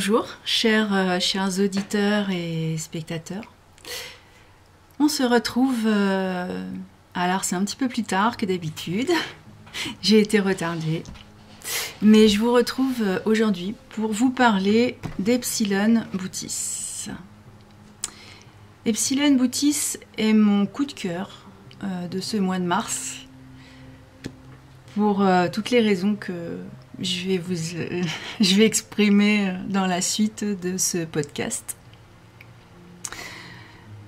Bonjour, chers auditeurs et spectateurs. On se retrouve, alors c'est un petit peu plus tard que d'habitude, j'ai été retardée, mais je vous retrouve aujourd'hui pour vous parler d'Epsilon Bootis. Epsilon Bootis est mon coup de cœur de ce mois de mars, pour toutes les raisons que je vais exprimer dans la suite de ce podcast.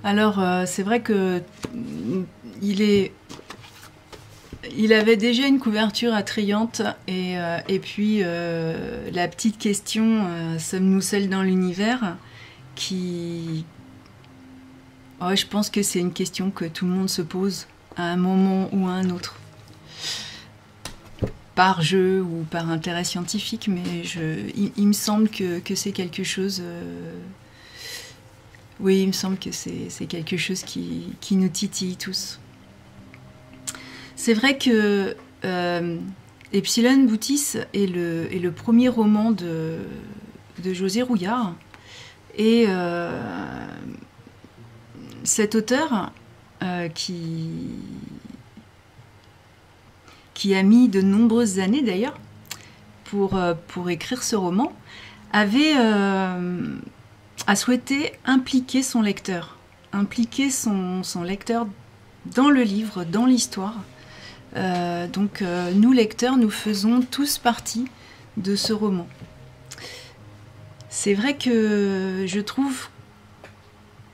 Alors, c'est vrai que il avait déjà une couverture attrayante et puis la petite question sommes-nous seuls dans l'univers qui... Oh, je pense que c'est une question que tout le monde se pose à un moment ou à un autre. Par jeu ou par intérêt scientifique, mais il me semble que c'est quelque chose... Oui, il me semble que c'est quelque chose qui nous titille tous. C'est vrai que Epsilon Bootis est le premier roman de José Rouillard. Et cet auteur qui a mis de nombreuses années d'ailleurs pour écrire ce roman, a souhaité impliquer son lecteur dans le livre, dans l'histoire. Donc nous lecteurs, nous faisons tous partie de ce roman. C'est vrai que je trouve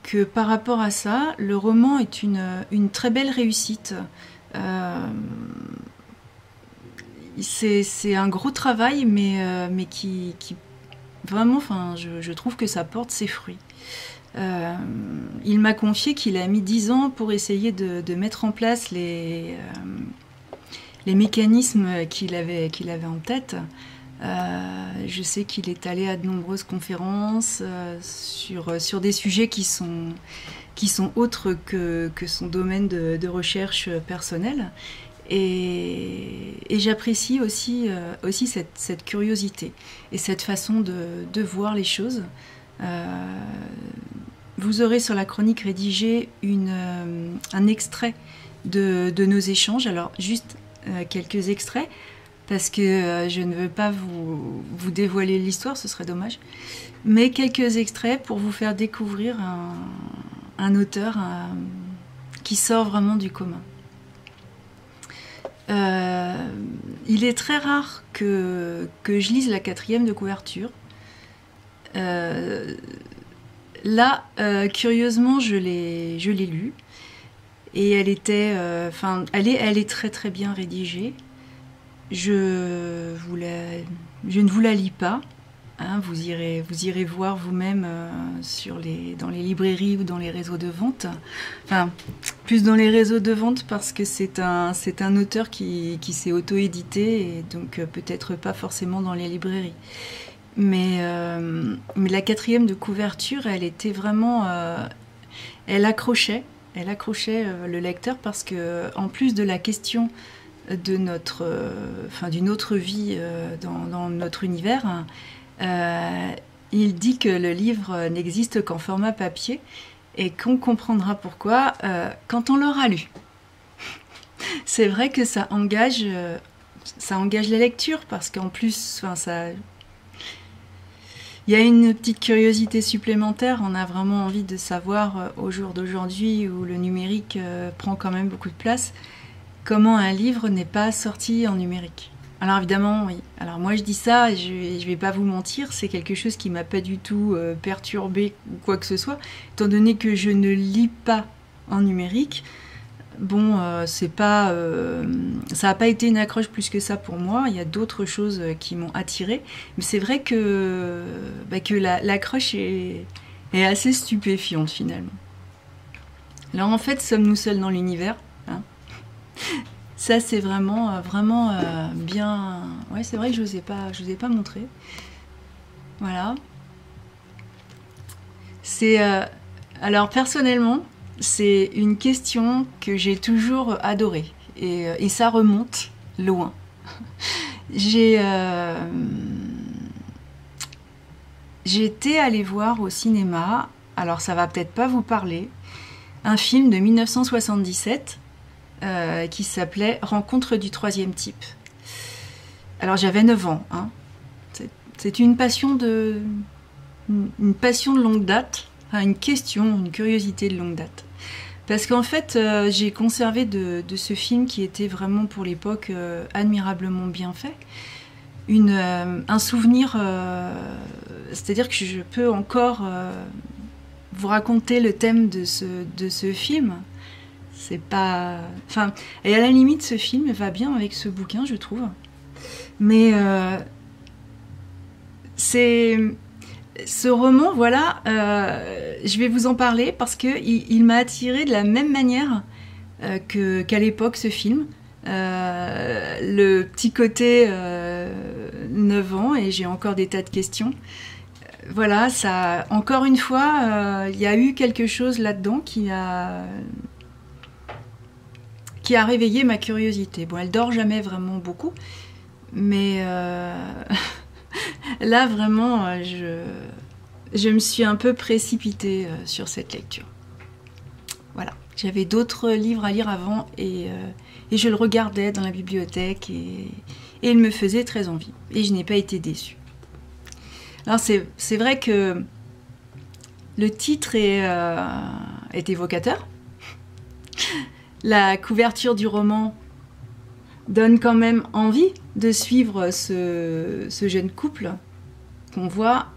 que par rapport à ça, le roman est une très belle réussite. C'est un gros travail, mais qui vraiment, enfin, je trouve que ça porte ses fruits. Il m'a confié qu'il a mis 10 ans pour essayer de mettre en place les mécanismes qu'il avait en tête. Je sais qu'il est allé à de nombreuses conférences sur des sujets qui sont autres que son domaine de recherche personnelle. Et j'apprécie aussi cette curiosité et cette façon de voir les choses. Vous aurez sur la chronique rédigée un extrait de nos échanges. Alors juste quelques extraits, parce que je ne veux pas vous dévoiler l'histoire, ce serait dommage. Mais quelques extraits pour vous faire découvrir un auteur qui sort vraiment du commun. Il est très rare que je lise la 4e de couverture. Là, curieusement, je l'ai lue et elle était, elle est très très bien rédigée. Je ne vous la lis pas. Hein, vous irez voir vous-même dans les librairies ou dans les réseaux de vente. Enfin, plus dans les réseaux de vente parce que c'est un auteur qui s'est auto-édité et donc peut-être pas forcément dans les librairies. Mais la 4e de couverture, elle était vraiment... elle accrochait le lecteur parce que en plus de la question d'une autre vie dans notre univers... il dit que le livre n'existe qu'en format papier et qu'on comprendra pourquoi quand on l'aura lu. C'est vrai que ça engage la lecture parce qu'en plus, il y a une petite curiosité supplémentaire. On a vraiment envie de savoir au jour d'aujourd'hui où le numérique prend quand même beaucoup de place, comment un livre n'est pas sorti en numérique. Alors évidemment, oui. Alors moi je dis ça, et je vais pas vous mentir, c'est quelque chose qui m'a pas du tout perturbé ou quoi que ce soit, étant donné que je ne lis pas en numérique. Bon, ça n'a pas été une accroche plus que ça pour moi. Il y a d'autres choses qui m'ont attirée, mais c'est vrai que l'accroche est assez stupéfiante finalement. Alors en fait, sommes-nous seuls dans l'univers, hein? Ça, c'est vraiment bien... Ouais, c'est vrai que je vous ai pas montré. Voilà. Alors, personnellement, c'est une question que j'ai toujours adorée. Et ça remonte loin. j'étais allée voir au cinéma, alors ça va peut-être pas vous parler, un film de 1977 qui s'appelait Rencontre du troisième type. Alors j'avais 9 ans, hein. C'est une passion de longue date, enfin, une curiosité de longue date. Parce qu'en fait, j'ai conservé de ce film qui était vraiment pour l'époque admirablement bien fait, un souvenir, c'est-à-dire que je peux encore vous raconter le thème de ce film. C'est pas... Enfin, et à la limite, ce film va bien avec ce bouquin, je trouve. Mais ce roman, voilà, je vais vous en parler parce qu'il m'a attirée de la même manière qu'à l'époque, ce film. Le petit côté 9 ans, et j'ai encore des tas de questions. Voilà, ça, encore une fois, il y a eu quelque chose là-dedans qui a réveillé ma curiosité. Bon, elle dort jamais vraiment beaucoup, mais là, vraiment, je me suis un peu précipitée sur cette lecture. Voilà. J'avais d'autres livres à lire avant et je le regardais dans la bibliothèque et il me faisait très envie. Et je n'ai pas été déçue. Alors, c'est vrai que le titre est évocateur. La couverture du roman donne quand même envie de suivre ce jeune couple qu'on voit.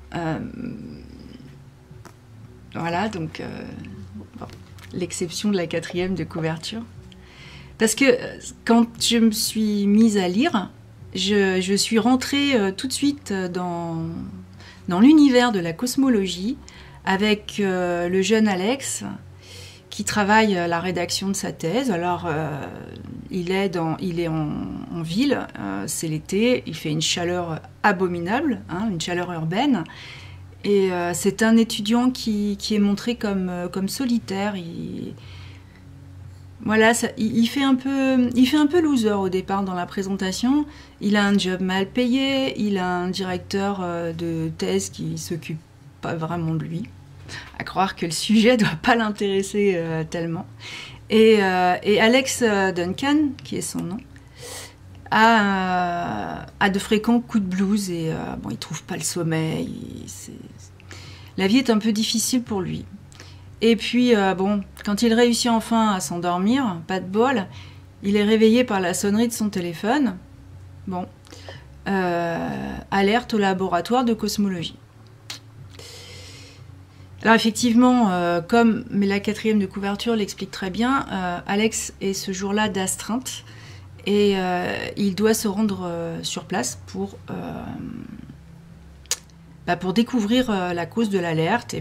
Voilà, donc bon, l'exception de la 4e de couverture. Parce que quand je me suis mise à lire, je suis rentrée tout de suite dans l'univers de la cosmologie avec le jeune Alex qui travaille à la rédaction de sa thèse. Alors, il est en ville, c'est l'été, il fait une chaleur abominable, hein, une chaleur urbaine. Et c'est un étudiant qui est montré comme solitaire. Voilà, il fait un peu loser au départ dans la présentation. Il a un job mal payé, il a un directeur de thèse qui s'occupe pas vraiment de lui. À croire que le sujet doit pas l'intéresser tellement. Et Alex Duncan, qui est son nom, a de fréquents coups de blues et bon, il trouve pas le sommeil. La vie est un peu difficile pour lui. Et puis, bon, quand il réussit enfin à s'endormir, pas de bol, il est réveillé par la sonnerie de son téléphone. Bon, alerte au laboratoire de cosmologie. Alors effectivement, mais la 4e de couverture l'explique très bien, Alex est ce jour-là d'astreinte et il doit se rendre sur place pour découvrir la cause de l'alerte et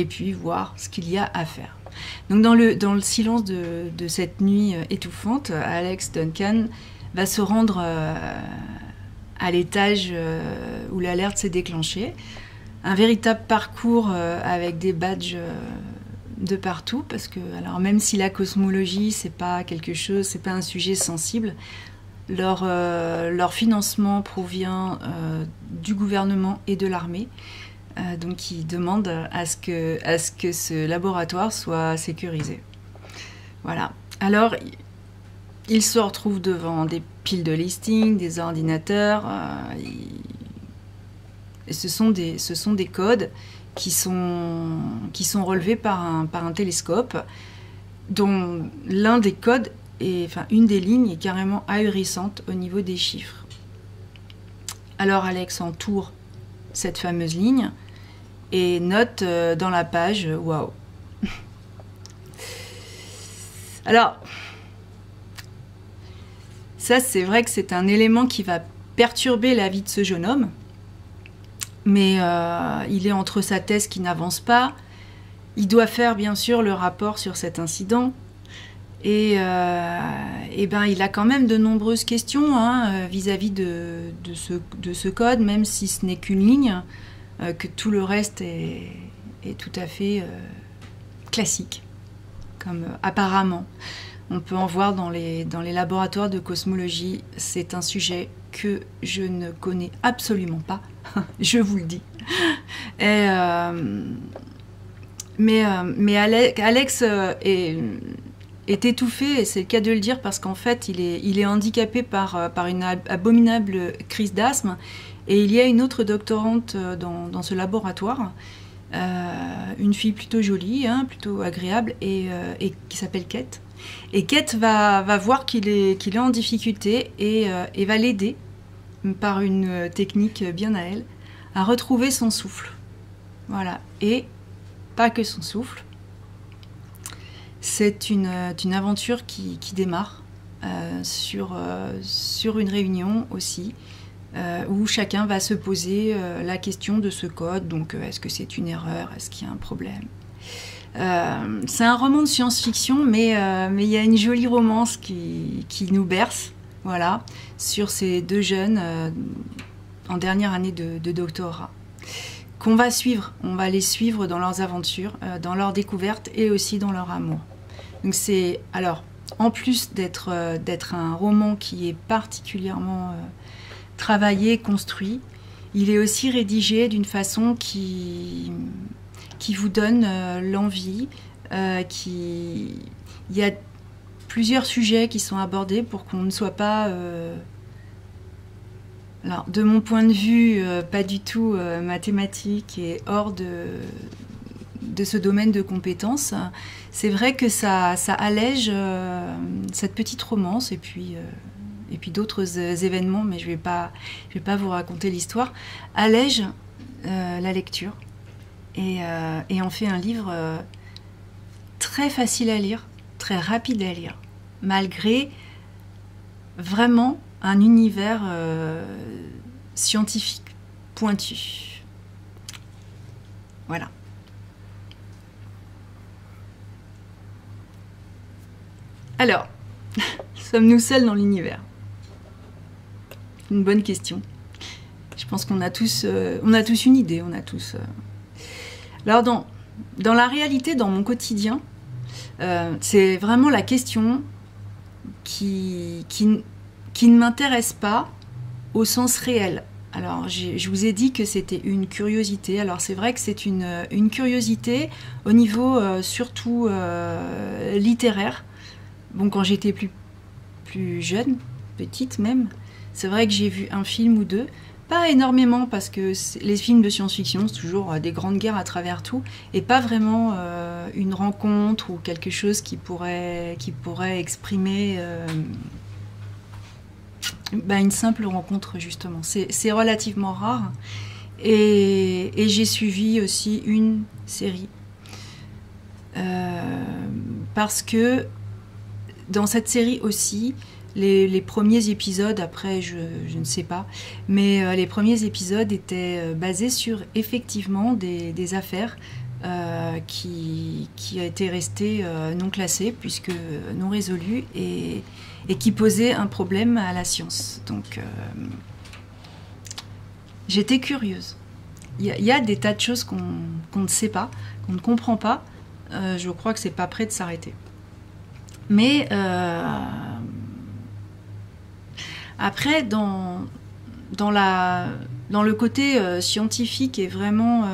puis voir ce qu'il y a à faire. Donc dans le silence de cette nuit étouffante, Alex Duncan va se rendre à l'étage où l'alerte s'est déclenchée. Un véritable parcours avec des badges de partout, parce que alors même si la cosmologie c'est pas un sujet sensible, leur financement provient du gouvernement et de l'armée. Donc ils demandent à ce que ce laboratoire soit sécurisé. Voilà. Alors ils se retrouvent devant des piles de listings, des ordinateurs. Et ce sont des codes qui sont relevés par un télescope, dont l'un des codes, une des lignes est carrément ahurissante au niveau des chiffres. Alors Alex entoure cette fameuse ligne et note dans la page « Waouh ». Alors, ça c'est vrai que c'est un élément qui va perturber la vie de ce jeune homme, mais il est entre sa thèse qui n'avance pas, il doit faire bien sûr le rapport sur cet incident, et il a quand même de nombreuses questions vis-à-vis de ce code, même si ce n'est qu'une ligne, que tout le reste est tout à fait classique, comme apparemment. On peut en voir dans les laboratoires de cosmologie. C'est un sujet que je ne connais absolument pas, je vous le dis. Et, mais Alex est étouffé, et c'est le cas de le dire, parce qu'en fait, il est handicapé par une abominable crise d'asthme. Et il y a une autre doctorante dans ce laboratoire, une fille plutôt jolie, hein, plutôt agréable, et qui s'appelle Kate. Et Kate va voir qu'il est en difficulté et va l'aider, par une technique bien à elle, à retrouver son souffle. Voilà. Et pas que son souffle. C'est une aventure qui démarre sur une réunion aussi, où chacun va se poser la question de ce code. Donc, est-ce que c'est une erreur? Est-ce qu'il y a un problème? C'est un roman de science-fiction, mais il y a une jolie romance qui nous berce, voilà, sur ces deux jeunes en dernière année de doctorat, qu'on va suivre. On va les suivre dans leurs aventures, dans leurs découvertes et aussi dans leur amour. Donc c'est, alors, en plus d'être un roman qui est particulièrement travaillé, construit, il est aussi rédigé d'une façon qui vous donne l'envie, il y a plusieurs sujets qui sont abordés pour qu'on ne soit pas, alors de mon point de vue, pas du tout mathématique et hors de ce domaine de compétences. C'est vrai que ça allège cette petite romance, et puis d'autres événements, mais je vais pas vous raconter l'histoire, allège la lecture. Et on fait un livre très facile à lire, très rapide à lire, malgré vraiment un univers scientifique pointu. Voilà. Alors, sommes-nous seuls dans l'univers? Une bonne question. Je pense qu'on a tous une idée, on a tous... Alors dans la réalité, dans mon quotidien, c'est vraiment la question qui ne m'intéresse pas au sens réel. Alors je vous ai dit que c'était une curiosité. Alors c'est vrai que c'est une curiosité au niveau surtout littéraire. Bon, quand j'étais plus jeune, petite même, c'est vrai que j'ai vu un film ou deux. Pas énormément, parce que les films de science-fiction, c'est toujours des grandes guerres à travers tout, et pas vraiment une rencontre ou quelque chose qui pourrait exprimer une simple rencontre, justement. C'est relativement rare. Et j'ai suivi aussi une série. Parce que dans cette série aussi, les premiers épisodes, après je ne sais pas, mais les premiers épisodes étaient basés sur effectivement des affaires qui étaient restées non classées, puisque non résolues, et qui posaient un problème à la science. Donc j'étais curieuse. Il y a des tas de choses qu'on ne sait pas, qu'on ne comprend pas. Je crois que c'est pas prêt de s'arrêter. Mais après, dans le côté scientifique et vraiment...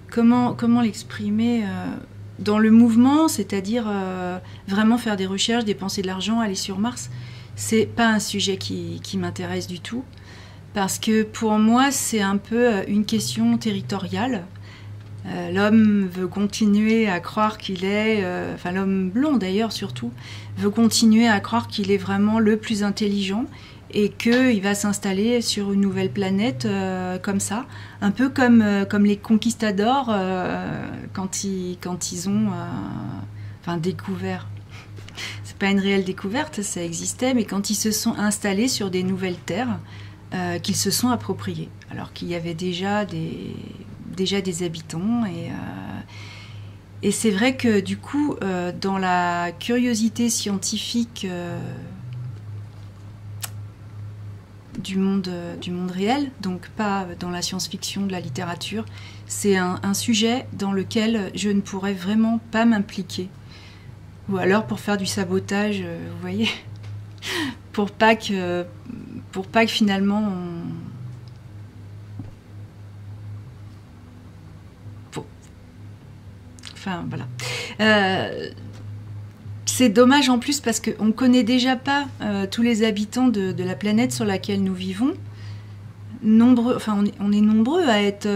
comment l'exprimer dans le mouvement, c'est-à-dire vraiment faire des recherches, dépenser de l'argent, aller sur Mars, c'est pas un sujet qui m'intéresse du tout. Parce que pour moi, c'est un peu une question territoriale. L'homme veut continuer à croire qu'il est, enfin l'homme blond d'ailleurs surtout, veut continuer à croire qu'il est vraiment le plus intelligent et qu'il va s'installer sur une nouvelle planète comme ça, un peu comme les conquistadors quand ils ont découvert. C'est pas une réelle découverte, ça existait, mais quand ils se sont installés sur des nouvelles terres qu'ils se sont appropriées, alors qu'il y avait déjà des habitants, et c'est vrai que du coup dans la curiosité scientifique du monde réel, donc pas dans la science-fiction, de la littérature, c'est un sujet dans lequel je ne pourrais vraiment pas m'impliquer ou alors pour faire du sabotage, vous voyez, pour pas que finalement enfin voilà. C'est dommage en plus parce qu'on ne connaît déjà pas tous les habitants de la planète sur laquelle nous vivons. On est nombreux à être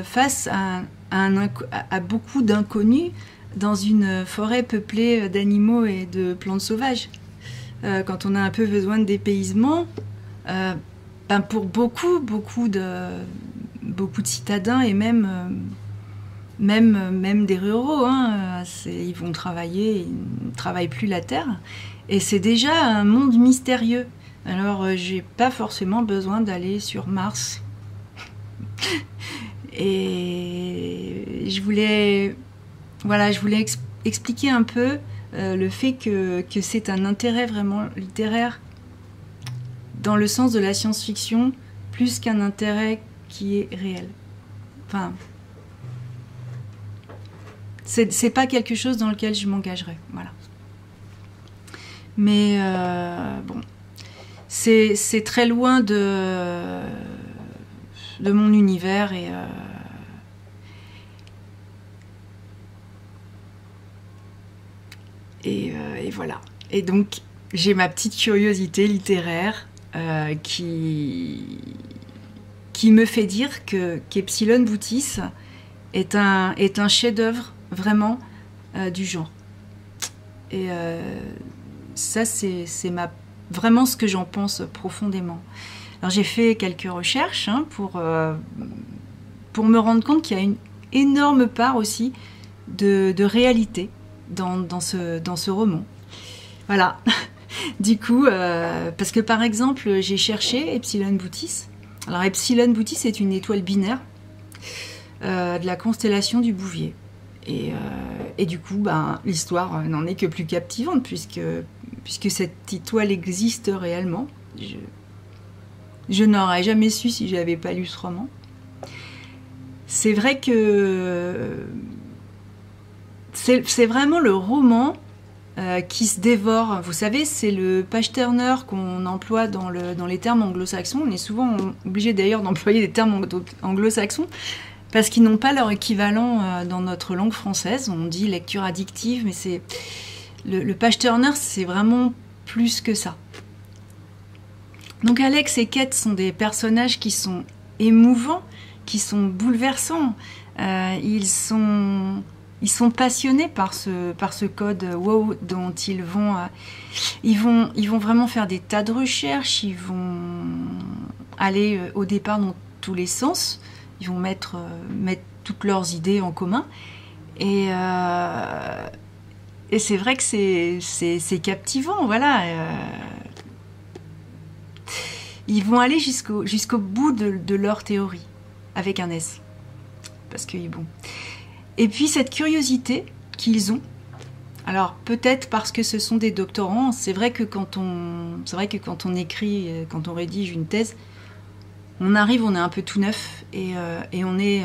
face à beaucoup d'inconnus dans une forêt peuplée d'animaux et de plantes sauvages. Quand on a un peu besoin de dépaysement, pour beaucoup de citadins et même des ruraux, hein, ils vont travailler, ils ne travaillent plus la terre. Et c'est déjà un monde mystérieux. Alors, j'ai pas forcément besoin d'aller sur Mars. Et je voulais expliquer un peu le fait que c'est un intérêt vraiment littéraire dans le sens de la science-fiction plus qu'un intérêt qui est réel. Enfin, c'est pas quelque chose dans lequel je m'engagerais, voilà. Mais bon, c'est très loin de mon univers et voilà. Et donc j'ai ma petite curiosité littéraire qui me fait dire qu'Epsilon Bootis est un chef-d'œuvre vraiment du genre. Et ça, c'est vraiment ce que j'en pense profondément. Alors j'ai fait quelques recherches pour me rendre compte qu'il y a une énorme part aussi de réalité dans ce roman. Voilà. Du coup, parce que par exemple, j'ai cherché Epsilon Bootis. Alors Epsilon Bootis est une étoile binaire de la constellation du Bouvier. Et du coup, l'histoire n'en est que plus captivante puisque cette étoile existe réellement. Je n'aurais jamais su si je n'avais pas lu ce roman. C'est vrai que c'est vraiment le roman qui se dévore. Vous savez, c'est le page-turner qu'on emploie dans les termes anglo-saxons. On est souvent obligé d'ailleurs d'employer des termes anglo-saxons parce qu'ils n'ont pas leur équivalent dans notre langue française. On dit lecture addictive, mais c'est le page-turner, c'est vraiment plus que ça. Donc Alex et Kate sont des personnages qui sont émouvants, qui sont bouleversants. Ils sont passionnés par ce code WoW dont ils vont vraiment faire des tas de recherches. Ils vont aller au départ dans tous les sens. Ils vont mettre toutes leurs idées en commun. Et c'est vrai que c'est captivant, voilà. Ils vont aller jusqu'au bout de leur théorie, avec un S. Parce que, bon. Et puis, cette curiosité qu'ils ont, alors peut-être parce que ce sont des doctorants, c'est vrai que quand on écrit, quand on rédige une thèse, on arrive, on est un peu tout neuf, et on est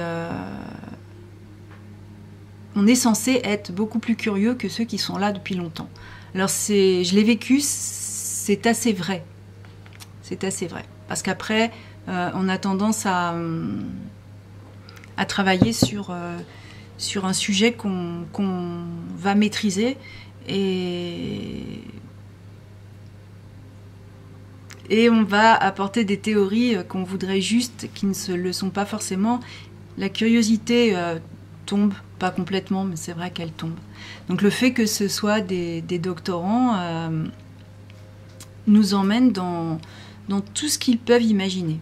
censé être beaucoup plus curieux que ceux qui sont là depuis longtemps. Alors je l'ai vécu, c'est assez vrai. C'est assez vrai. Parce qu'après, on a tendance à travailler sur un sujet qu'on va maîtriser et on va apporter des théories qu'on voudrait juste, qui ne le sont pas forcément. La curiosité tombe, pas complètement, mais c'est vrai qu'elle tombe. Donc le fait que ce soit des doctorants nous emmène dans tout ce qu'ils peuvent imaginer.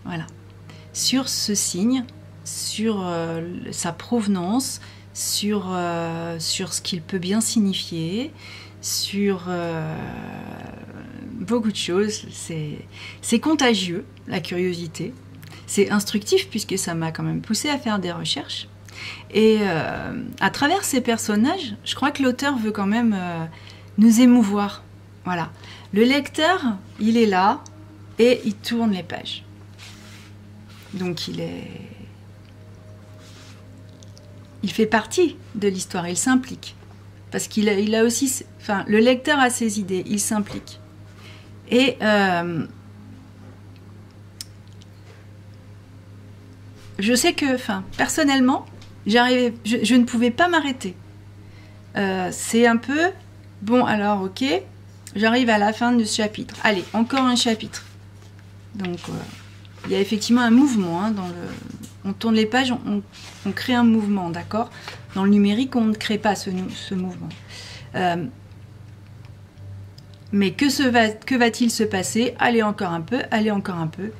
Voilà. Sur ce signe, sur sa provenance, sur ce qu'il peut bien signifier, sur beaucoup de choses. C'est contagieux, la curiosité. C'est instructif puisque ça m'a quand même poussé à faire des recherches. Et à travers ces personnages, je crois que l'auteur veut quand même nous émouvoir. Voilà. Le lecteur, il est là et il tourne les pages. Donc il fait partie de l'histoire, il s'implique. parce qu'il a aussi, enfin, le lecteur a ses idées, il s'implique. Et je sais que, enfin, personnellement, je ne pouvais pas m'arrêter. C'est un peu, bon, alors, ok, j'arrive à la fin de ce chapitre. Allez, encore un chapitre. Donc, il y a effectivement un mouvement, hein, on tourne les pages, on crée un mouvement, d'accord? Dans le numérique, on ne crée pas ce mouvement. Mais que va-t-il se passer? Allez, encore un peu, allez, encore un peu.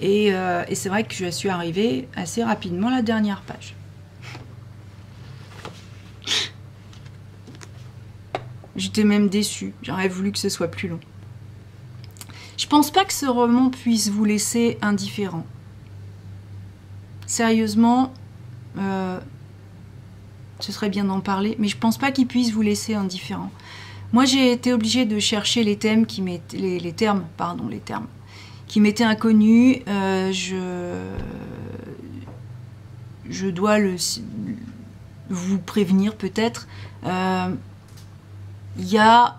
Et c'est vrai que je suis arrivée assez rapidement à la dernière page. J'étais même déçue, j'aurais voulu que ce soit plus long. Je pense pas que ce roman puisse vous laisser indifférent. Sérieusement, ce serait bien d'en parler, mais je pense pas qu'il puisse vous laisser indifférent. Moi, j'ai été obligée de chercher les thèmes qui m'étaient, les termes qui m'étaient inconnus. Je dois vous prévenir peut-être. Il y a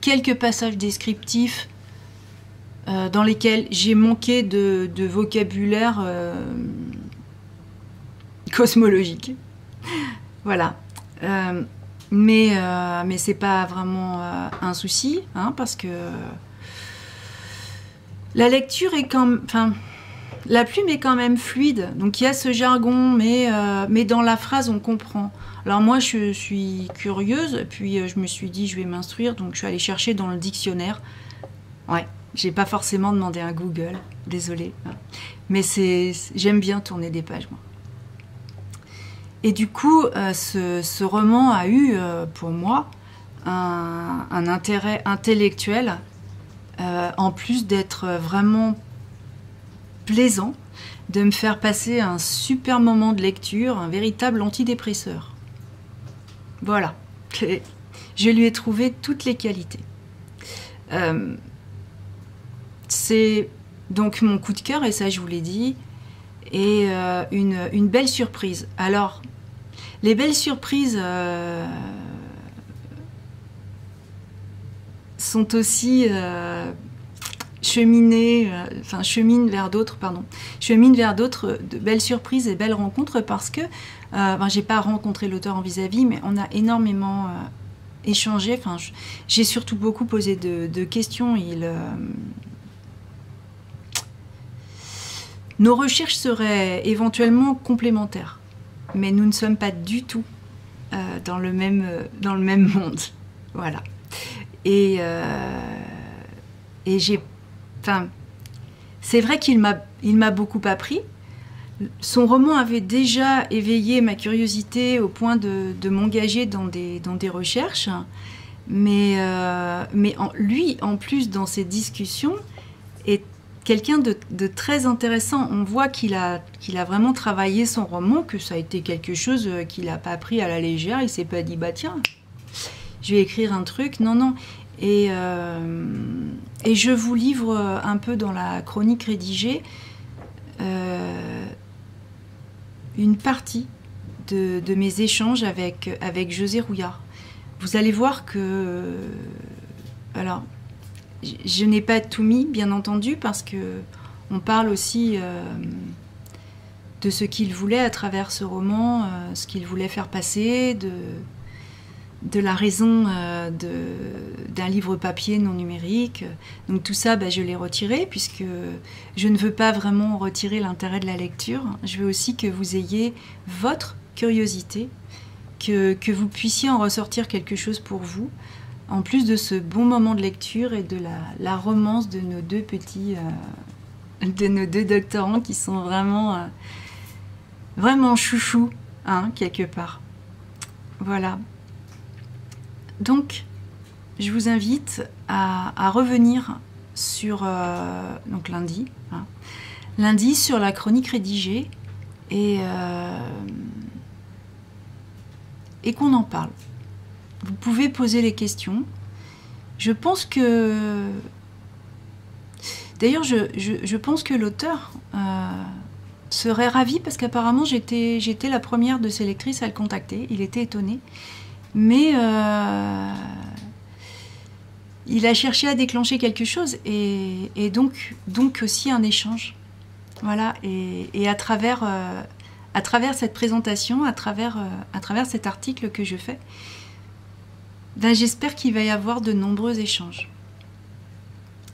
quelques passages descriptifs dans lesquels j'ai manqué de vocabulaire cosmologique. Voilà. Mais c'est pas vraiment un souci, hein, parce que la lecture est quand même... Enfin, la plume est quand même fluide. Donc il y a ce jargon, mais dans la phrase, on comprend. Alors moi, je suis curieuse, puis je me suis dit, je vais m'instruire, donc je suis allée chercher dans le dictionnaire. Ouais, j'ai pas forcément demandé à Google, désolée. Mais j'aime bien tourner des pages, moi. Et du coup, ce roman a eu, pour moi, un intérêt intellectuel, en plus d'être vraiment plaisant, de me faire passer un super moment de lecture, un véritable antidépresseur. Voilà, je lui ai trouvé toutes les qualités. C'est donc mon coup de cœur, et ça je vous l'ai dit, et une belle surprise. Alors, les belles surprises sont aussi cheminent vers d'autres de belles surprises et belles rencontres, parce que j'ai pas rencontré l'auteur en vis-à-vis, mais on a énormément échangé. Enfin, j'ai surtout beaucoup posé de questions. Nos recherches seraient éventuellement complémentaires, mais nous ne sommes pas du tout dans le même monde. Voilà. Et c'est vrai qu'il m'a beaucoup appris. Son roman avait déjà éveillé ma curiosité au point de m'engager dans des recherches, mais lui, en plus, dans ses discussions, est quelqu'un de très intéressant. On voit qu'il a vraiment travaillé son roman, que ça a été quelque chose qu'il n'a pas pris à la légère. Il s'est pas dit, bah tiens, je vais écrire un truc. Non, non. Et je vous livre un peu dans la chronique rédigée une partie de mes échanges avec José Rouillard. Vous allez voir que... Alors, je n'ai pas tout mis, bien entendu, parce que on parle aussi de ce qu'il voulait à travers ce roman, ce qu'il voulait faire passer, de la raison d'un livre papier non numérique. Donc tout ça, je l'ai retiré, puisque je ne veux pas vraiment retirer l'intérêt de la lecture. Je veux aussi que vous ayez votre curiosité, que vous puissiez en ressortir quelque chose pour vous, en plus de ce bon moment de lecture et de la romance de nos deux petits... de nos deux doctorants qui sont vraiment... vraiment chouchous, hein, quelque part. Voilà. Donc, je vous invite à revenir sur donc lundi, hein, lundi sur la chronique rédigée, et qu'on en parle. Vous pouvez poser les questions. Je pense que... D'ailleurs, je pense que l'auteur serait ravi, parce qu'apparemment j'étais la première de ses lectrices à le contacter. Il était étonné. mais il a cherché à déclencher quelque chose et donc aussi un échange. Voilà, et à travers cette présentation, à travers cet article que je fais, ben, j'espère qu'il va y avoir de nombreux échanges.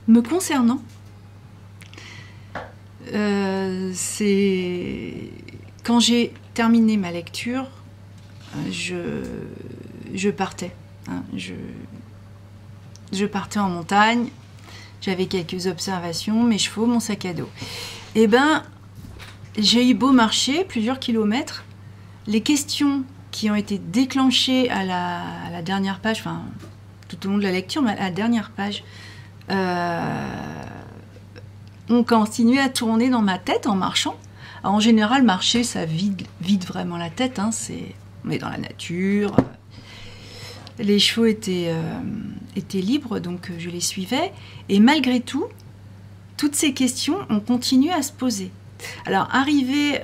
Me concernant, c'est quand j'ai terminé ma lecture, je partais. Hein, je partais en montagne, j'avais quelques observations, mes chevaux, mon sac à dos. Et ben, j'ai eu beau marcher plusieurs kilomètres, les questions qui ont été déclenchées à la dernière page, enfin tout au long de la lecture, mais à la dernière page, ont continué à tourner dans ma tête en marchant. Alors, en général, marcher, ça vide vraiment la tête. Hein, on est dans la nature. Les chevaux étaient libres, donc je les suivais. Et malgré tout, toutes ces questions ont continué à se poser. Alors, arrivé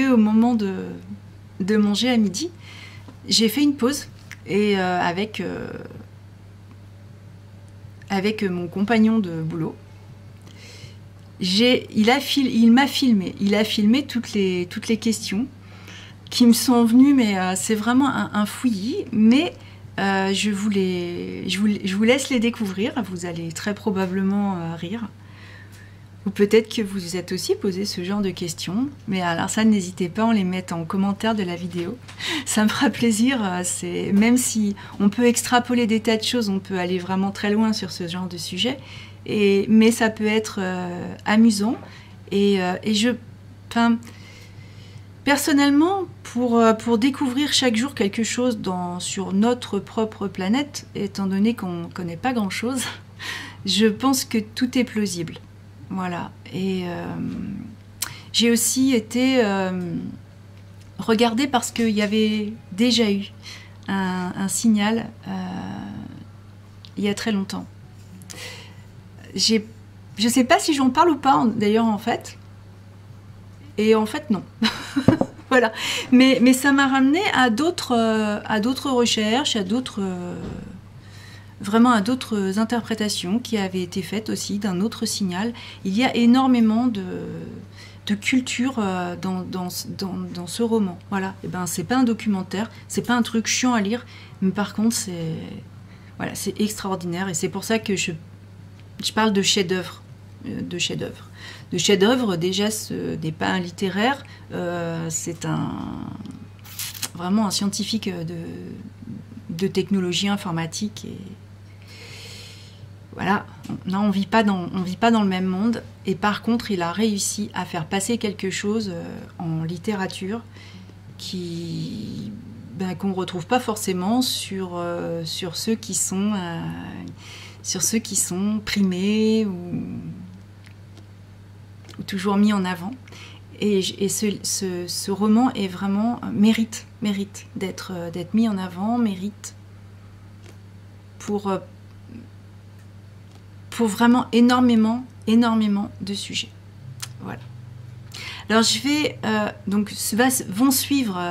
au moment de manger à midi, j'ai fait une pause et avec mon compagnon de boulot, il m'a filmé. Il a filmé toutes les questions qui me sont venues, mais c'est vraiment un fouillis. Mais je vous laisse les découvrir. Vous allez très probablement rire. Ou peut-être que vous vous êtes aussi posé ce genre de questions. Mais alors ça, n'hésitez pas à les mettre en commentaire de la vidéo. Ça me fera plaisir. Même si on peut extrapoler des tas de choses, on peut aller vraiment très loin sur ce genre de sujet. Mais ça peut être amusant. Personnellement, pour découvrir chaque jour quelque chose sur notre propre planète, étant donné qu'on ne connaît pas grand-chose, je pense que tout est plausible. Voilà. Et j'ai aussi été regardée parce qu'il y avait déjà eu un signal il y a très longtemps. Je ne sais pas si j'en parle ou pas, d'ailleurs, en fait. Et en fait, non. Voilà. Mais ça m'a ramené à d'autres recherches, vraiment à d'autres interprétations qui avaient été faites aussi d'un autre signal. Il y a énormément de culture dans ce roman. Voilà. Et ben, c'est pas un documentaire, c'est pas un truc chiant à lire, mais par contre, c'est extraordinaire. Et c'est pour ça que je parle de chef-d'œuvre. De chef-d'œuvre, déjà, ce n'est pas un littéraire, c'est vraiment un scientifique de technologie informatique. Et voilà, non, on vit pas dans le même monde. Et par contre, il a réussi à faire passer quelque chose en littérature qu'on ne retrouve pas forcément sur ceux qui sont primés ou toujours mis en avant. Et ce roman est vraiment mérite d'être mis en avant, mérite pour vraiment énormément de sujets. Voilà. Alors je vais vont suivre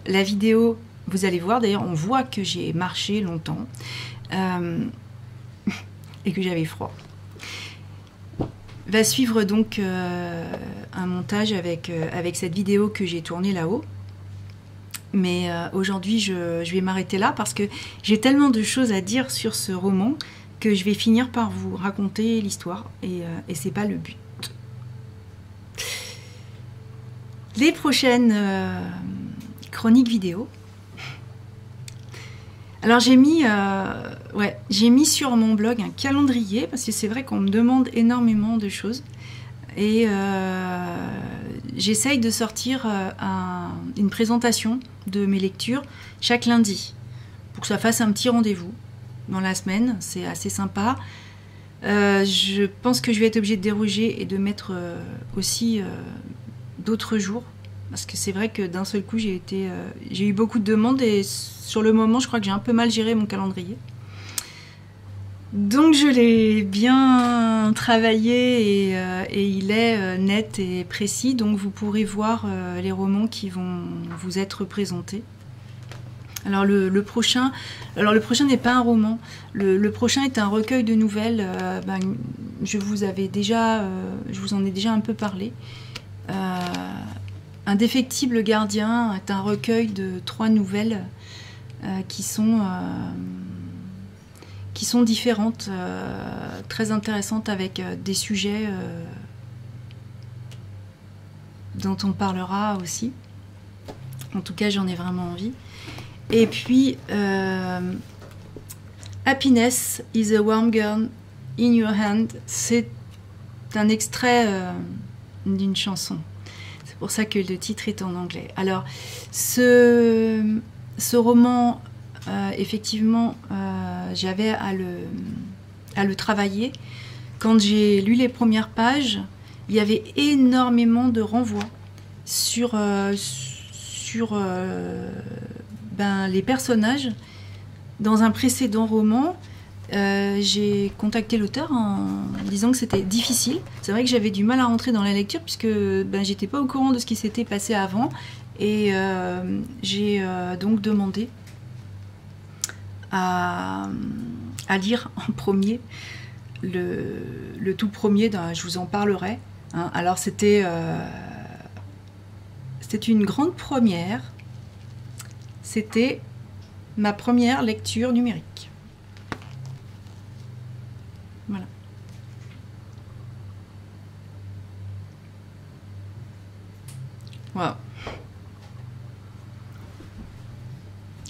la vidéo. Vous allez voir, d'ailleurs, on voit que j'ai marché longtemps et que j'avais froid. Va suivre donc un montage avec cette vidéo que j'ai tournée là-haut. Mais aujourd'hui, je vais m'arrêter là parce que j'ai tellement de choses à dire sur ce roman que je vais finir par vous raconter l'histoire et c'est pas le but. Les prochaines chroniques vidéo. Alors j'ai mis sur mon blog un calendrier parce que c'est vrai qu'on me demande énormément de choses et j'essaye de sortir une présentation de mes lectures chaque lundi pour que ça fasse un petit rendez-vous dans la semaine. C'est assez sympa. Je pense que je vais être obligée de déroger et de mettre aussi d'autres jours parce que c'est vrai que d'un seul coup j'ai eu beaucoup de demandes et sur le moment je crois que j'ai un peu mal géré mon calendrier. Donc je l'ai bien travaillé et il est net et précis, donc vous pourrez voir les romans qui vont vous être présentés. Alors le prochain n'est pas un roman, le prochain est un recueil de nouvelles. Je vous en ai déjà un peu parlé. Indéfectible gardien est un recueil de 3 nouvelles qui sont différentes, très intéressantes, avec des sujets dont on parlera aussi. En tout cas, j'en ai vraiment envie. Et puis, Happiness is a warm girl in your hand, c'est un extrait d'une chanson. C'est pour ça que le titre est en anglais. Alors, ce roman, effectivement, j'avais à le travailler. Quand j'ai lu les premières pages, il y avait énormément de renvois sur les personnages. Dans un précédent roman, j'ai contacté l'auteur en disant que c'était difficile. C'est vrai que j'avais du mal à rentrer dans la lecture puisque j'étais pas au courant de ce qui s'était passé avant, et j'ai donc demandé à lire en premier le tout premier. Je vous en parlerai, hein. Alors c'était une grande première. C'était ma première lecture numérique. Voilà. Wow.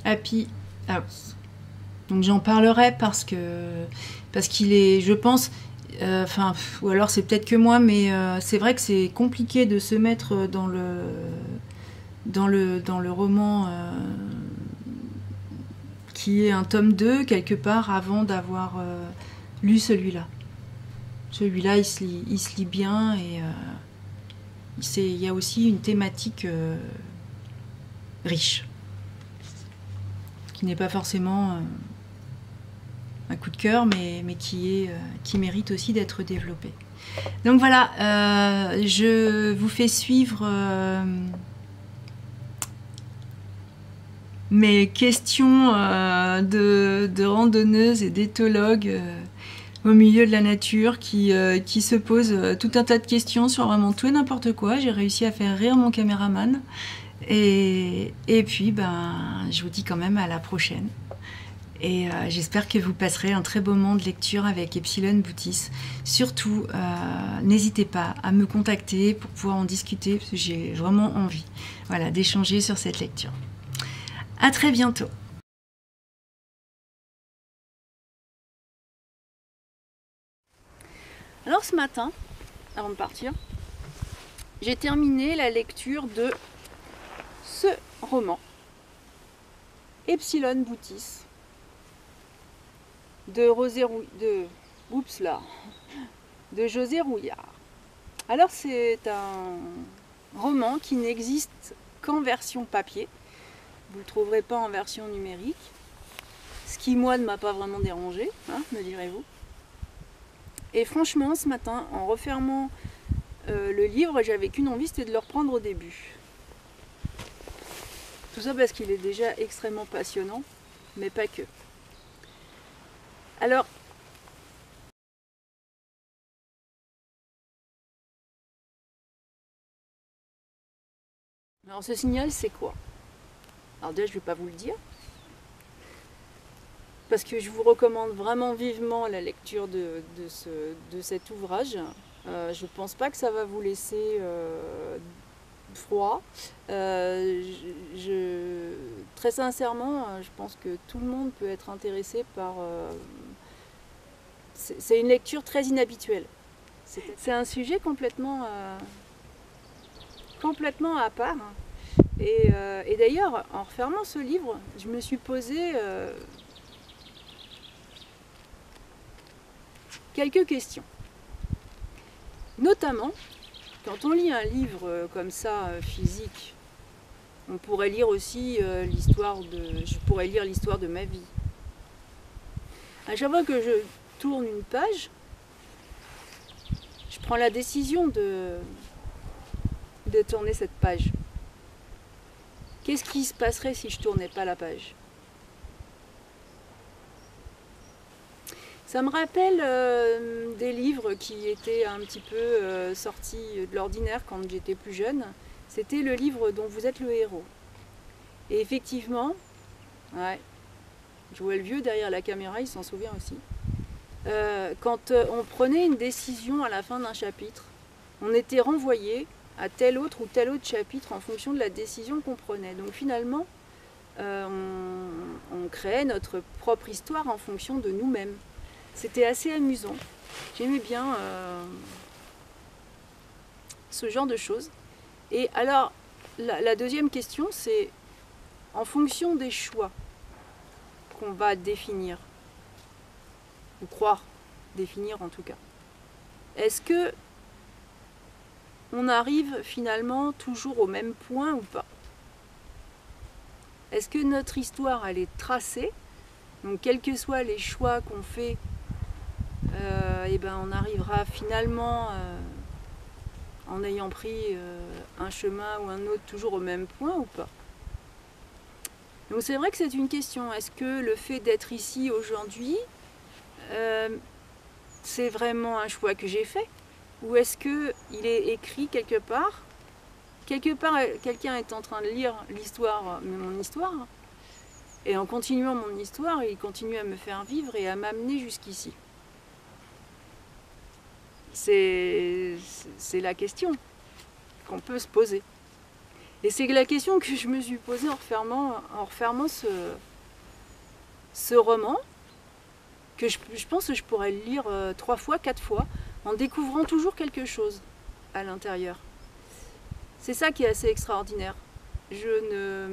Happy House. Donc j'en parlerai parce qu'il est, je pense, ou alors c'est peut-être que moi, mais c'est vrai que c'est compliqué de se mettre dans le roman qui est un tome 2 quelque part avant d'avoir lu celui-là. Celui-là, il se lit bien, et il y a aussi une thématique riche, qui n'est pas forcément un coup de cœur, mais qui mérite aussi d'être développé. Donc voilà, je vous fais suivre mes questions de randonneuse et d'éthologue au milieu de la nature, qui se posent tout un tas de questions sur vraiment tout et n'importe quoi. J'ai réussi à faire rire mon caméraman. Et puis, je vous dis quand même à la prochaine. Et j'espère que vous passerez un très beau moment de lecture avec Epsilon Bootis. Surtout, n'hésitez pas à me contacter pour pouvoir en discuter, parce que j'ai vraiment envie, voilà, d'échanger sur cette lecture. À très bientôt. Alors ce matin, avant de partir, j'ai terminé la lecture de ce roman, Epsilon Bootis, de José Rouillard. Alors c'est un roman qui n'existe qu'en version papier. Vous ne le trouverez pas en version numérique, ce qui, moi, ne m'a pas vraiment dérangé, hein, me direz-vous. Et franchement, ce matin, en refermant le livre, j'avais qu'une envie, c'était de le reprendre au début. Tout ça parce qu'il est déjà extrêmement passionnant, mais pas que. Alors ce signal, c'est quoi? Alors déjà, je ne vais pas vous le dire, parce que je vous recommande vraiment vivement la lecture de cet ouvrage. Je ne pense pas que ça va vous laisser froid. Très sincèrement, je pense que tout le monde peut être intéressé par... c'est une lecture très inhabituelle. C'est un sujet complètement à part. Et d'ailleurs, en refermant ce livre, je me suis posé quelques questions. Notamment, quand on lit un livre comme ça, physique, on pourrait lire aussi je pourrais lire l'histoire de ma vie. À chaque fois que tourne une page, je prends la décision de tourner cette page. Qu'est-ce qui se passerait si je tournais pas la page? Ça me rappelle des livres qui étaient un petit peu sortis de l'ordinaire quand j'étais plus jeune. C'était le livre dont vous êtes le héros. Et effectivement, ouais, je vois le vieux derrière la caméra, il s'en souvient aussi. Quand on prenait une décision à la fin d'un chapitre, on était renvoyé à tel autre ou tel autre chapitre en fonction de la décision qu'on prenait. Donc finalement, on créait notre propre histoire en fonction de nous-mêmes. C'était assez amusant. J'aimais bien ce genre de choses. Et alors, la deuxième question, c'est en fonction des choix qu'on va définir, ou croire définir en tout cas. Est-ce que on arrive finalement toujours au même point ou pas? Est-ce que notre histoire, elle est tracée? Donc quels que soient les choix qu'on fait, et ben on arrivera finalement, en ayant pris un chemin ou un autre, toujours au même point ou pas? Donc c'est vrai que c'est une question. Est-ce que le fait d'être ici aujourd'hui, c'est vraiment un choix que j'ai fait? Ou est-ce qu'il est écrit quelque part? Quelque part, quelqu'un est en train de lire l'histoire, mon histoire, et en continuant mon histoire, il continue à me faire vivre et à m'amener jusqu'ici. C'est la question qu'on peut se poser. Et c'est la question que je me suis posée en refermant ce roman, que je pense que je pourrais le lire 3 fois, 4 fois, en découvrant toujours quelque chose à l'intérieur. C'est ça qui est assez extraordinaire. Je ne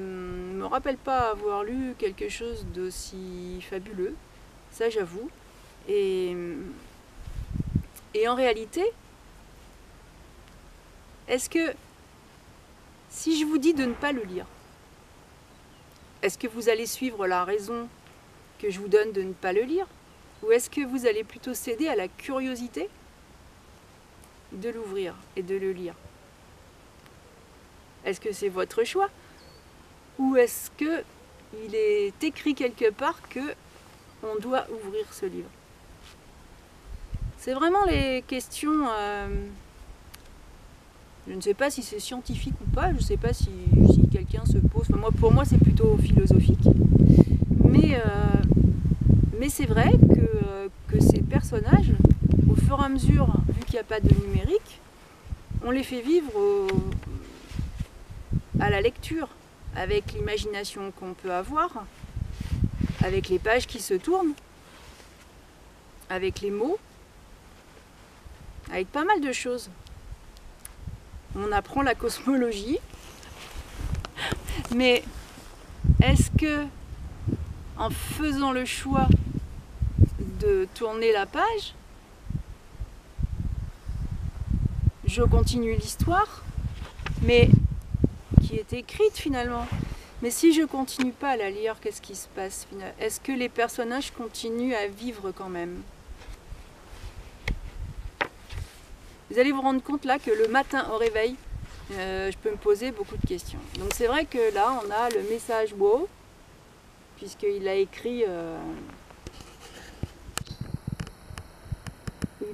me rappelle pas avoir lu quelque chose d'aussi fabuleux, ça j'avoue. Et en réalité, est-ce que si je vous dis de ne pas le lire, est-ce que vous allez suivre la raison que je vous donne de ne pas le lire? Ou est-ce que vous allez plutôt céder à la curiosité de l'ouvrir et de le lire? Est-ce que c'est votre choix? Ou est-ce qu'il est écrit quelque part qu'on doit ouvrir ce livre? C'est vraiment les questions... je ne sais pas si c'est scientifique ou pas, je ne sais pas si quelqu'un se pose... Enfin, pour moi, c'est plutôt philosophique. Mais c'est vrai que ces personnages, au fur et à mesure, vu qu'il n'y a pas de numérique, on les fait vivre à la lecture, avec l'imagination qu'on peut avoir, avec les pages qui se tournent, avec les mots, avec pas mal de choses. On apprend la cosmologie, mais est-ce que, en faisant le choix de tourner la page, je continue l'histoire, mais qui est écrite finalement. Mais si je continue pas à la lire, qu'est-ce qui se passe finalement? Est-ce que les personnages continuent à vivre quand même? Vous allez vous rendre compte là que le matin au réveil, je peux me poser beaucoup de questions. Donc c'est vrai que là, on a le message wow, puisqu'il a écrit...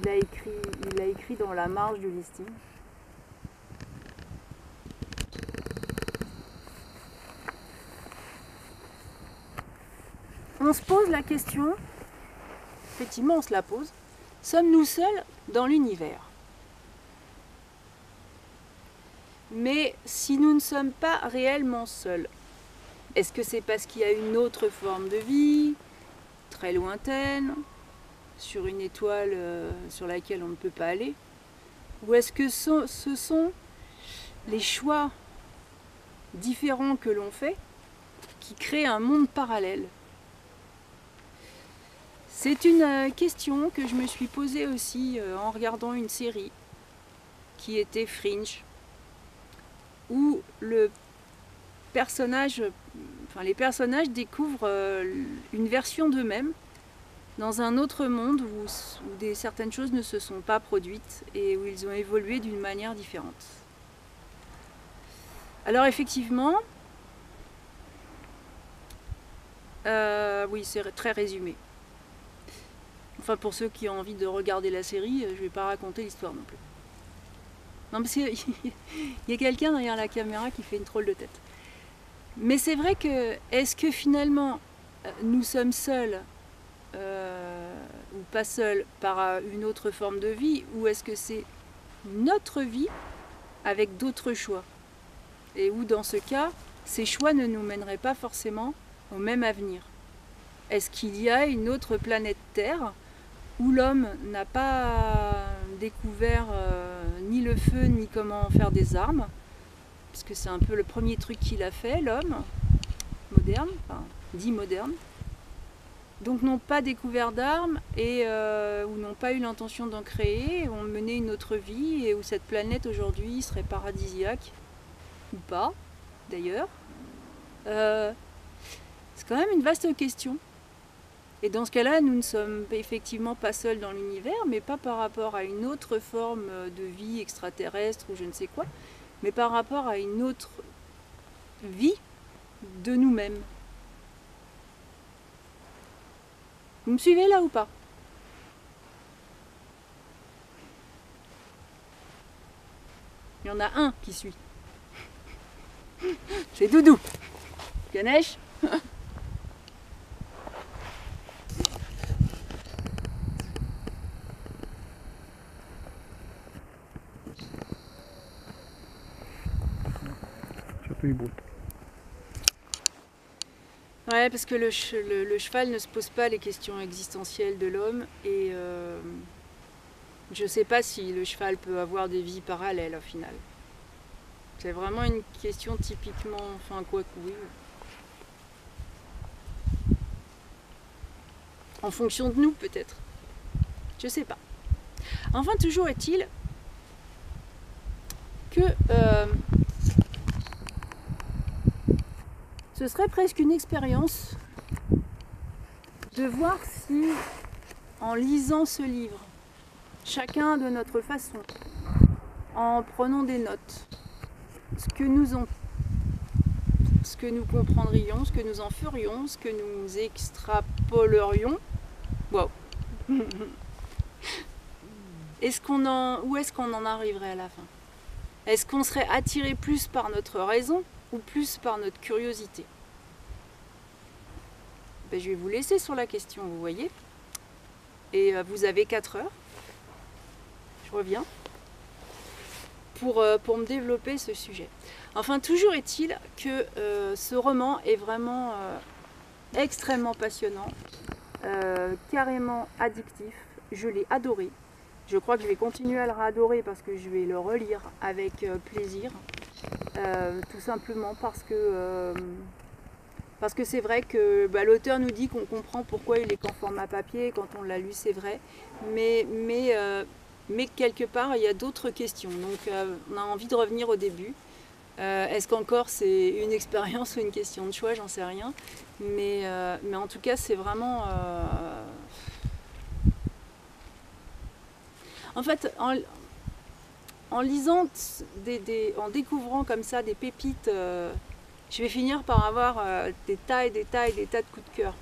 il a écrit dans la marge du listing. On se pose la question, effectivement on se la pose, sommes-nous seuls dans l'univers? Mais si nous ne sommes pas réellement seuls, est-ce que c'est parce qu'il y a une autre forme de vie, très lointaine, sur une étoile sur laquelle on ne peut pas aller? Ou est-ce que ce sont les choix différents que l'on fait qui créent un monde parallèle? C'est une question que je me suis posée aussi en regardant une série qui était Fringe, où les personnages découvrent une version d'eux-mêmes dans un autre monde où certaines choses ne se sont pas produites et où ils ont évolué d'une manière différente. Alors effectivement, oui, c'est très résumé. Enfin, pour ceux qui ont envie de regarder la série, je ne vais pas raconter l'histoire non plus. Non, parce qu'il y a quelqu'un derrière la caméra qui fait une drôle de tête. Mais c'est vrai que, est-ce que finalement, nous sommes seuls, ou pas seuls, par une autre forme de vie, ou est-ce que c'est notre vie avec d'autres choix? Et où, dans ce cas, ces choix ne nous mèneraient pas forcément au même avenir? Est-ce qu'il y a une autre planète Terre où l'homme n'a pas découvert ni le feu, ni comment faire des armes, puisque c'est un peu le premier truc qu'il a fait, l'homme moderne, enfin dit moderne, donc n'ont pas découvert d'armes et ou n'ont pas eu l'intention d'en créer, ont mené une autre vie et où cette planète aujourd'hui serait paradisiaque, ou pas d'ailleurs. C'est quand même une vaste question. Et dans ce cas-là, nous ne sommes effectivement pas seuls dans l'univers, mais pas par rapport à une autre forme de vie extraterrestre ou je ne sais quoi, mais par rapport à une autre vie de nous-mêmes. Vous me suivez là ou pas? Il y en a un qui suit. C'est Doudou. Ganesh. Ouais, parce que le cheval ne se pose pas les questions existentielles de l'homme et je sais pas si le cheval peut avoir des vies parallèles au final. C'est vraiment une question typiquement, enfin quoi que oui. En fonction de nous peut-être. Je sais pas. Enfin, toujours est-il que ce serait presque une expérience de voir si, en lisant ce livre, chacun de notre façon, en prenant des notes, ce que nous comprendrions, ce que nous en ferions, ce que nous extrapolerions. Wow. Où est-ce qu'on en arriverait à la fin? Est-ce qu'on serait attiré plus par notre raison ou plus par notre curiosité? Ben, je vais vous laisser sur la question, vous voyez. Et vous avez 4 heures. Je reviens. Pour me développer ce sujet. Enfin, toujours est-il que ce roman est vraiment extrêmement passionnant, carrément addictif. Je l'ai adoré. Je crois que je vais continuer à le réadorer parce que je vais le relire avec plaisir. Tout simplement parce que c'est vrai que l'auteur nous dit qu'on comprend pourquoi il est qu'en format papier. Quand on l'a lu, c'est vrai. Mais quelque part, il y a d'autres questions. Donc, on a envie de revenir au début. Est-ce qu'encore c'est une expérience ou une question de choix? J'en sais rien. Mais en tout cas, c'est vraiment... En fait, en lisant, en découvrant comme ça des pépites, je vais finir par avoir des tas et des tas et des tas de coups de cœur.